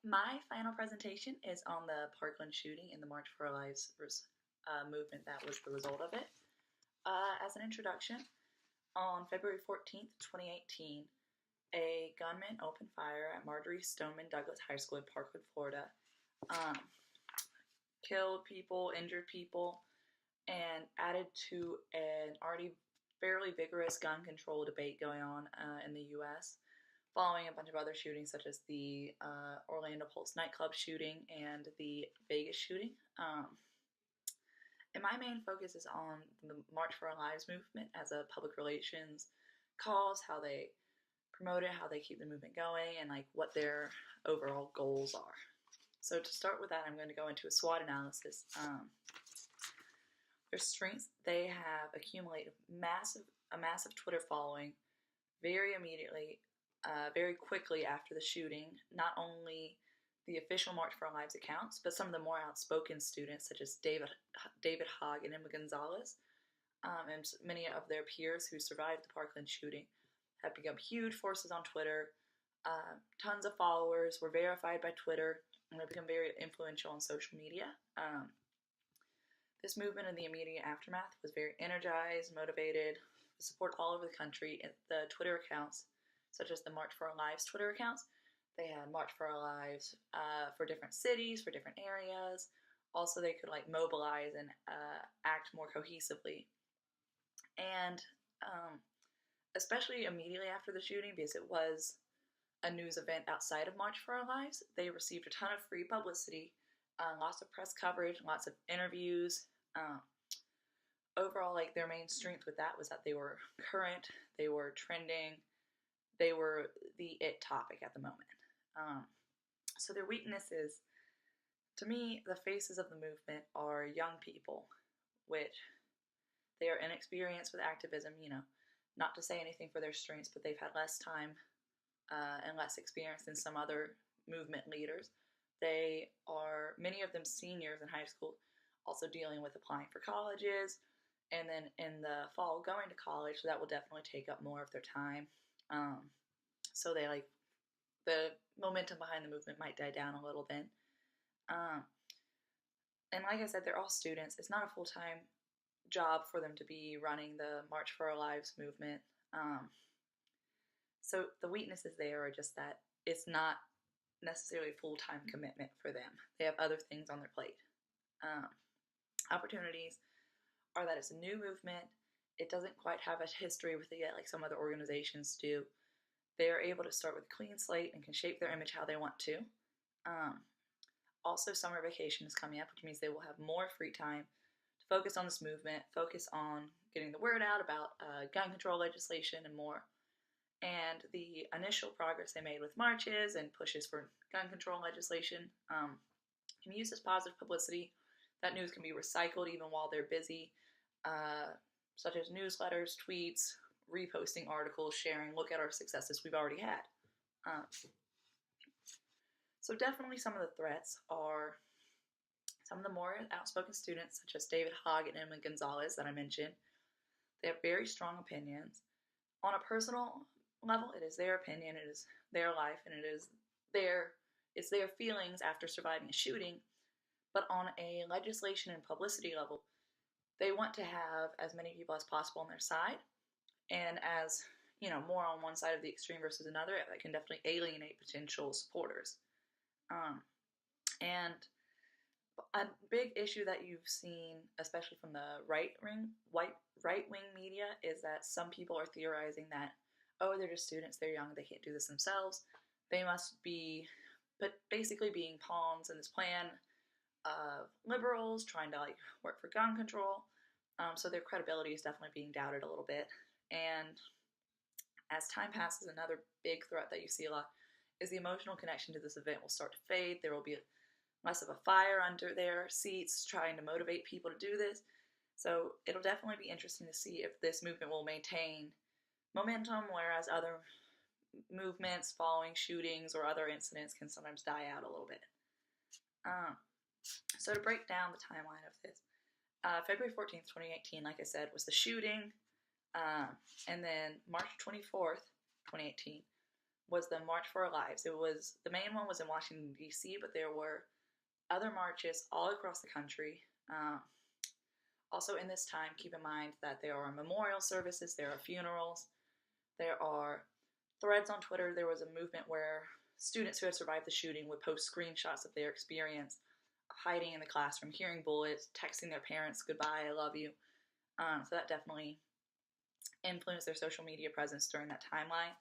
My final presentation is on the Parkland shooting and the March for Our Lives movement that was the result of it. As an introduction, on February 14th, 2018, a gunman opened fire at Marjory Stoneman Douglas High School in Parkland, Florida. Um, Killed people, injured people, and added to an already fairly vigorous gun control debate going on in the U.S., following a bunch of other shootings such as the Orlando Pulse nightclub shooting and the Vegas shooting. And my main focus is on the March for Our Lives movement as a public relations cause, how they promote it, how they keep the movement going, and like what their overall goals are. So to start with that, I'm going to go into a SWOT analysis. Their strengths: they have accumulated a massive Twitter following very immediately, very quickly after the shooting. Not only the official March for Our Lives accounts, but some of the more outspoken students, such as David Hogg and Emma Gonzalez, and many of their peers who survived the Parkland shooting, have become huge forces on Twitter. Tons of followers, were verified by Twitter, and have become very influential on social media. This movement in the immediate aftermath was very energized, motivated, to support all over the country. The Twitter accounts, such as the March for Our Lives Twitter accounts, they had March for Our Lives for different cities, for different areas. Also, they could like mobilize and act more cohesively. And especially immediately after the shooting, because it was a news event outside of March for Our Lives, they received a ton of free publicity, lots of press coverage, lots of interviews. Overall, like their main strength with that was that they were current, they were trending, they were the it topic at the moment. So their weaknesses, to me, the faces of the movement are young people, which they are inexperienced with activism, not to say anything for their strengths, but they've had less time and less experience than some other movement leaders. They are, many of them, seniors in high school, also dealing with applying for colleges, and then in the fall going to college, so that will definitely take up more of their time. So they like, the momentum behind the movement might die down a little bit. And like I said, they're all students. It's not a full-time job for them to be running the March for Our Lives movement. So the weaknesses there are just that it's not necessarily a full-time commitment for them. They have other things on their plate. Opportunities are that it's a new movement. It doesn't quite have a history with it yet like some other organizations do. They are able to start with a clean slate and can shape their image how they want to. Also, summer vacation is coming up, which means they will have more free time to focus on this movement, focus on getting the word out about gun control legislation and more. And the initial progress they made with marches and pushes for gun control legislation can use as positive publicity. That news can be recycled even while they're busy, such as newsletters, tweets, reposting articles, sharing, look at our successes we've already had. So definitely some of the threats are some of the more outspoken students, such as David Hogg and Emma Gonzalez that I mentioned. They have very strong opinions. On a personal level, it is their opinion, it is their life, and it's their feelings after surviving a shooting. But on a legislation and publicity level, they want to have as many people as possible on their side. And as, more on one side of the extreme versus another, that can definitely alienate potential supporters. And a big issue that you've seen, especially from the right-wing media, is that some people are theorizing that, oh, they're just students, they're young, they can't do this themselves. They must be, basically being pawns in this plan of liberals trying to work for gun control. So their credibility is definitely being doubted a little bit. And as time passes, another big threat that you see a lot is the emotional connection to this event will start to fade. There will be less of a fire under their seats trying to motivate people to do this. So it'll definitely be interesting to see if this movement will maintain momentum, whereas other movements following shootings or other incidents can sometimes die out a little bit. So to break down the timeline of this, February 14th, 2018, like I said, was the shooting. And then March 24th, 2018, was the March for Our Lives. The main one was in Washington, D.C., but there were other marches all across the country. Also, in this time, keep in mind that there are memorial services, there are funerals, there are threads on Twitter. There was a movement where students who had survived the shooting would post screenshots of their experience of hiding in the classroom, hearing bullets, texting their parents, "Goodbye, I love you." So that definitely influenced their social media presence during that timeline.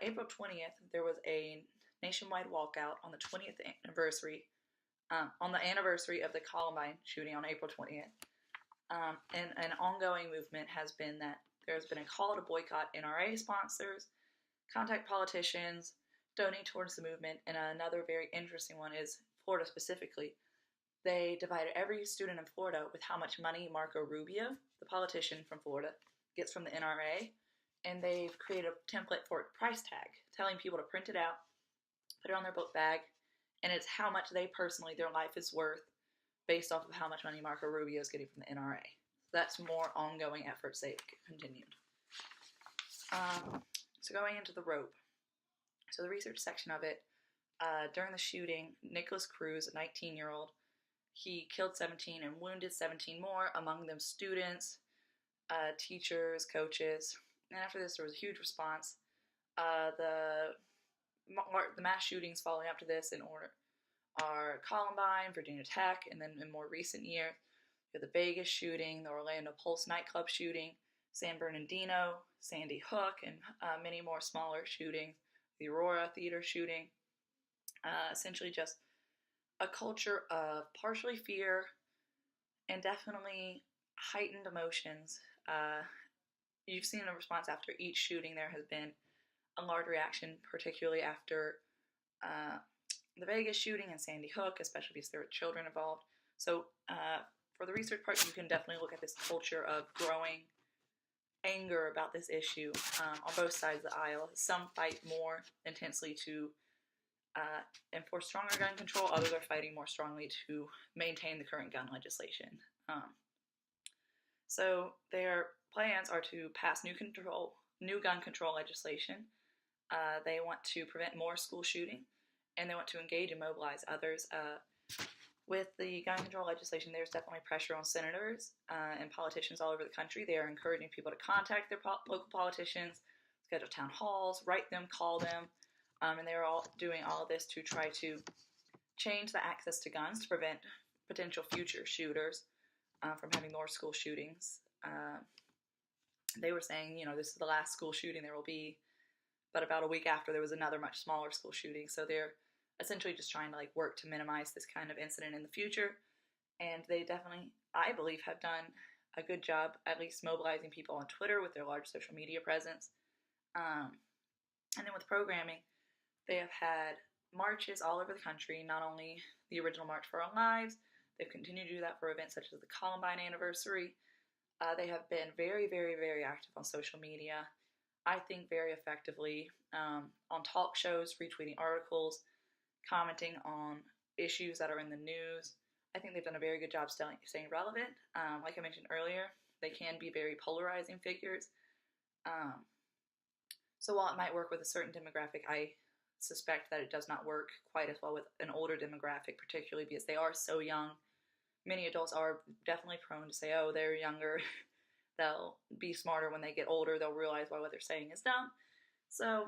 April 20th, there was a nationwide walkout on the 20th anniversary, on the anniversary of the Columbine shooting on April 20th. And an ongoing movement has been that there's been a call to boycott NRA sponsors, contact politicians, donate towards the movement, and another very interesting one is Florida specifically. They divided every student in Florida with how much money Marco Rubio, the politician from Florida, gets from the NRA, and they've created a template for a price tag, telling people to print it out, put it on their book bag, and it's how much they personally, their life is worth based off of how much money Marco Rubio is getting from the NRA. That's more ongoing efforts they've continued. So going into the rope. So the research section of it, during the shooting, Nicholas Cruz, a 19-year-old, he killed 17 and wounded 17 more, among them students, teachers, coaches. And after this, there was a huge response. The mass shootings following up to this in order are Columbine, Virginia Tech, and then in more recent years, we have the Vegas shooting, the Orlando Pulse nightclub shooting, San Bernardino, Sandy Hook, and many more smaller shootings, the Aurora Theater shooting. Essentially just a culture of partially fear and definitely heightened emotions. You've seen a response after each shooting. There has been a large reaction, particularly after the Vegas shooting and Sandy Hook, especially because there were children involved. So for the research part, you can definitely look at this culture of growing anger about this issue on both sides of the aisle. Some fight more intensely to enforce stronger gun control. Others are fighting more strongly to maintain the current gun legislation. So their plans are to pass new gun control legislation. They want to prevent more school shooting, and they want to engage and mobilize others. With the gun control legislation, there's definitely pressure on senators and politicians all over the country. They are encouraging people to contact their local politicians, schedule town halls, write them, call them, and they're all doing all of this to try to change the access to guns to prevent potential future shooters from having more school shootings. They were saying, this is the last school shooting there will be, but about a week after there was another much smaller school shooting. So they're essentially just trying to work to minimize this kind of incident in the future. And they definitely, I believe, have done a good job at least mobilizing people on Twitter with their large social media presence. And then with programming, they have had marches all over the country, not only the original March for Our Lives, they've continued to do that for events such as the Columbine anniversary. They have been very, very, very active on social media. I think very effectively on talk shows, retweeting articles, commenting on issues that are in the news. I think they've done a very good job staying relevant. Like I mentioned earlier, they can be very polarizing figures. So while it might work with a certain demographic, I suspect that it does not work quite as well with an older demographic, particularly because they are so young. Many adults are definitely prone to say, oh, they're younger. They'll be smarter when they get older. They'll realize why what they're saying is dumb. So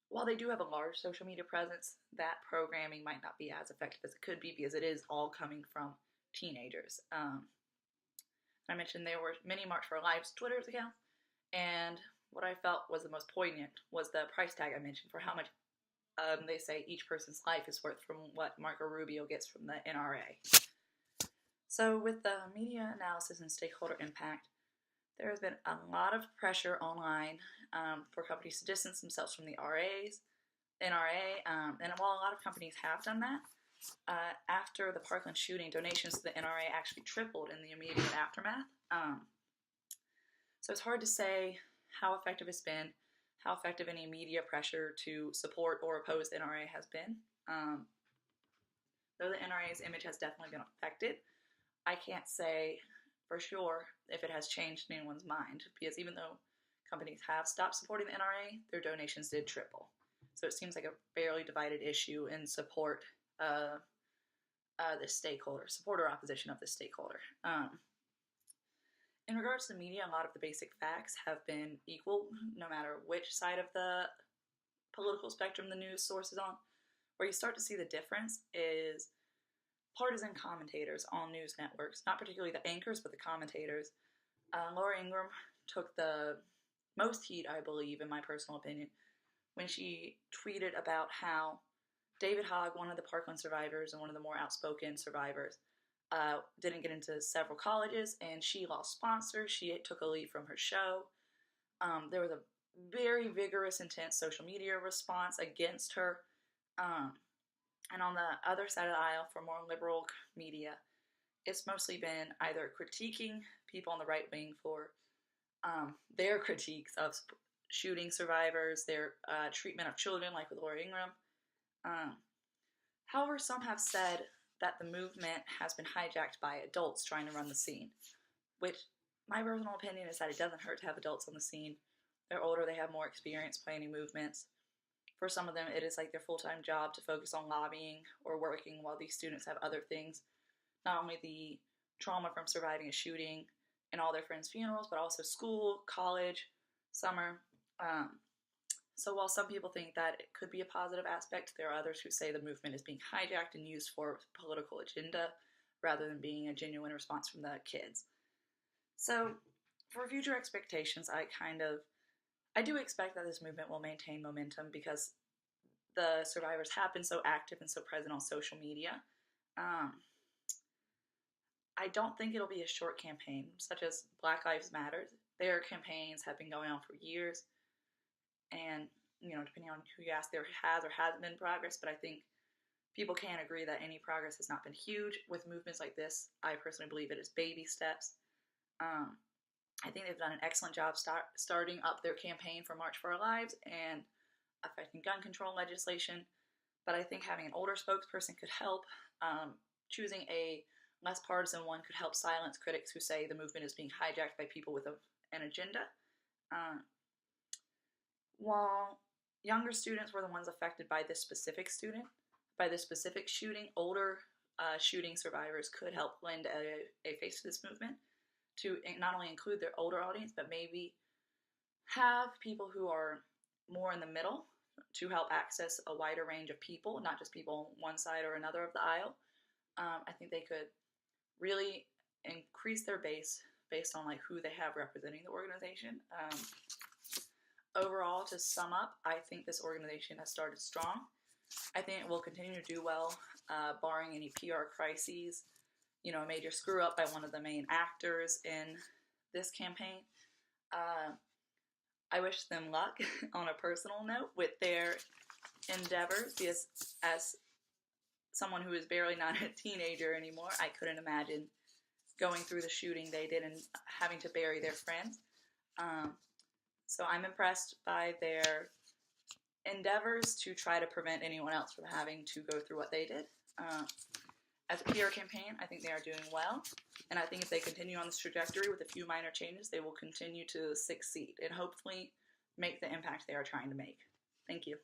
while they do have a large social media presence, that programming might not be as effective as it could be because it is all coming from teenagers. I mentioned there were many March for Our Lives Twitter accounts, and what I felt was the most poignant was the price tag I mentioned for how much they say each person's life is worth from what Marco Rubio gets from the NRA. So with the media analysis and stakeholder impact, there has been a lot of pressure online for companies to distance themselves from the NRA, and while a lot of companies have done that, after the Parkland shooting, donations to the NRA actually tripled in the immediate aftermath. So it's hard to say how effective it's been, how effective any media pressure to support or oppose the NRA has been. Though the NRA's image has definitely been affected, I can't say for sure if it has changed anyone's mind, because even though companies have stopped supporting the NRA, their donations did triple. So it seems like a fairly divided issue in support this stakeholder, support or opposition of this stakeholder. In regards to the media, a lot of the basic facts have been equal, no matter which side of the political spectrum the news source is on. Where you start to see the difference is partisan commentators on news networks, not particularly the anchors, but the commentators. Laura Ingraham took the most heat, I believe, in my personal opinion, when she tweeted about how David Hogg, one of the Parkland survivors and one of the more outspoken survivors, didn't get into several colleges, and she lost sponsors. She took a leave from her show. There was a very vigorous, intense social media response against her. And on the other side of the aisle, for more liberal media, it's mostly been either critiquing people on the right wing for their critiques of shooting survivors, their treatment of children, like with Laura Ingraham. However, some have said that the movement has been hijacked by adults trying to run the scene, which my personal opinion is that it doesn't hurt to have adults on the scene. They're older, they have more experience planning movements. For some of them, it is like their full-time job to focus on lobbying or working, while these students have other things. Not only the trauma from surviving a shooting and all their friends' funerals, but also school, college, summer. So while some people think that it could be a positive aspect, there are others who say the movement is being hijacked and used for political agenda rather than being a genuine response from the kids. So for future expectations, I do expect that this movement will maintain momentum because the survivors have been so active and so present on social media. I don't think it'll be a short campaign, such as Black Lives Matter. Their campaigns have been going on for years, and depending on who you ask, there has or hasn't been progress, but I think people can agree that any progress has not been huge. With movements like this, I personally believe it is baby steps. I think they've done an excellent job starting up their campaign for March for Our Lives and affecting gun control legislation, but I think having an older spokesperson could help. Choosing a less partisan one could help silence critics who say the movement is being hijacked by people with an agenda. While younger students were the ones affected by this specific shooting, older shooting survivors could help lend a face to this movement to not only include their older audience, but maybe have people who are more in the middle to help access a wider range of people, not just people on one side or another of the aisle. I think they could really increase their base based on like who they have representing the organization. Overall, to sum up, I think this organization has started strong. I think it will continue to do well, barring any PR crises, a major screw up by one of the main actors in this campaign. I wish them luck on a personal note with their endeavors, because as someone who is barely not a teenager anymore, I couldn't imagine going through the shooting they did and having to bury their friends. So I'm impressed by their endeavors to try to prevent anyone else from having to go through what they did. As a PR campaign, I think they are doing well, and I think if they continue on this trajectory with a few minor changes, they will continue to succeed and hopefully make the impact they are trying to make. Thank you.